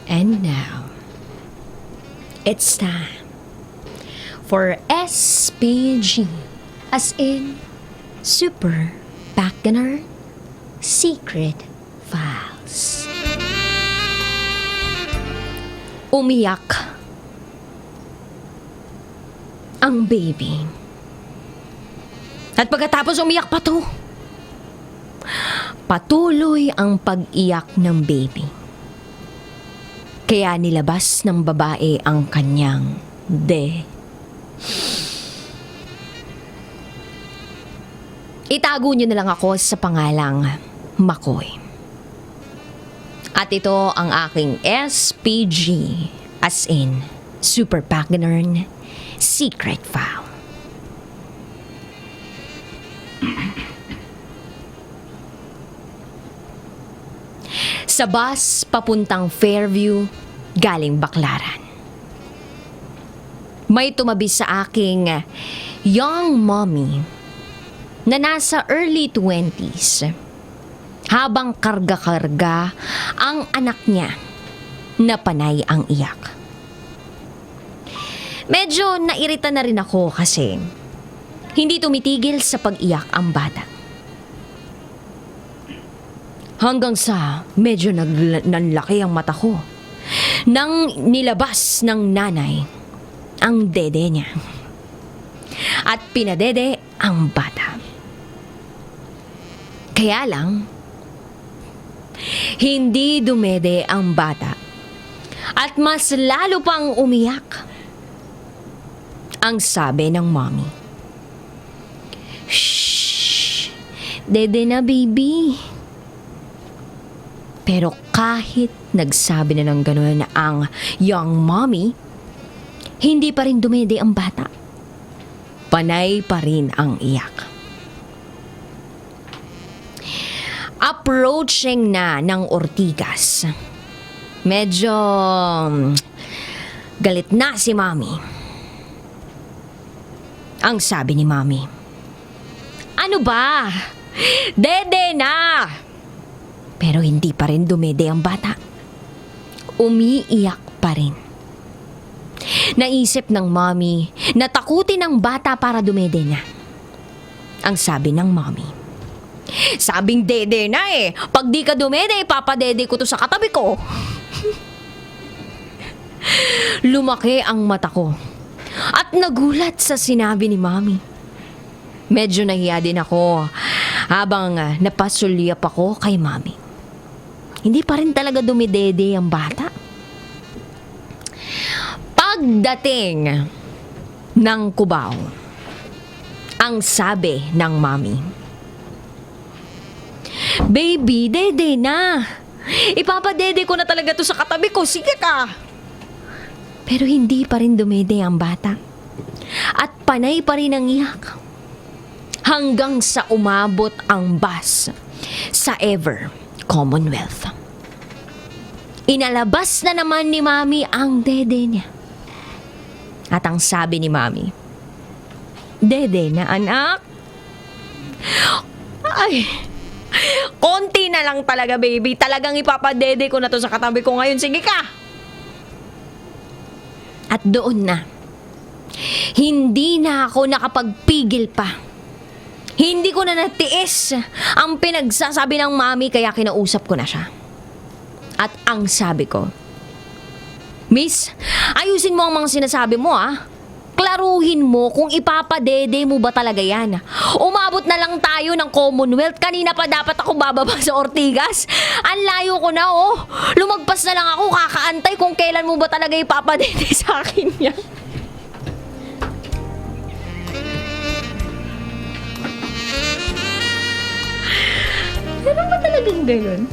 And now, it's time for SPG, as in Super Bacaner Secret Files. Umiyak ang baby. At pagkatapos umiyak pa to, patuloy ang pag-iyak ng baby. Kaya nilabas ng babae ang kanyang Itago niyo na lang ako sa pangalang Makoy. At ito ang aking SPG, as in Super Bacaner Secret File. Sa bus papuntang Fairview, galing Baclaran. May tumabi sa aking young mommy na nasa early 20s habang karga-karga ang anak niya na panay ang iyak. Medyo nairita na rin ako kasi hindi tumitigil sa pag-iyak ang bata. Hanggang sa medyo nanlaki ang mata ko nang nilabas ng nanay ang dede niya at pinadede ang bata. Kaya lang, hindi dumede ang bata at mas lalo pang umiyak. Ang sabi ng mommy, "Shh! Dede na, baby." Pero kahit nagsabi na ng gano'n ang young mommy, hindi pa rin dumede ang bata. Panay pa rin ang iyak. Approaching na ng Ortigas. Medyo galit na si mommy. Ang sabi ni mommy, "Ano ba? Dede na!" Pero hindi pa rin dumede ang bata. Umiiyak pa rin. Naisip ng mommy na takutin ang bata para dumede na. Ang sabi ng mommy, "Sabing dede na eh. Pag di ka dumede, papadede ko to sa katabi ko." Lumaki ang mata ko at nagulat sa sinabi ni mommy. Medyo nahiya din ako habang napasulyap ako kay mommy. Hindi pa rin talaga dumidede ang bata. Pagdating ng Cubao, ang sabi ng mommy, "Baby, dede na. Ipapadede ko na talaga to sa katabi ko. Sige ka." Pero hindi pa rin dumede ang bata. At panay pa rin ang iyak. Hanggang sa umabot ang bus sa Ever Commonwealth. Inalabas na naman ni mami ang dede niya. At ang sabi ni mami, "Dede na, anak." Ay, konti na lang talaga, baby. Talagang ipapadede ko na to sa katabi ko ngayon. Sige ka. At doon na, hindi na ako nakapagpigil pa. Hindi ko na natiis ang pinagsasabi ng mami, kaya kinausap ko na siya. At ang sabi ko, "Miss, ayusin mo ang mga sinasabi mo, ah. Klaruhin mo kung ipapadede mo ba talaga yan. Umabot na lang tayo ng Commonwealth. Kanina pa dapat ako bababa sa Ortigas. Ang layo ko na, oh. Lumagpas na lang ako, kakaantay kung kailan mo ba talaga ipapadede sa akin yan." Ano ba talagang gayon?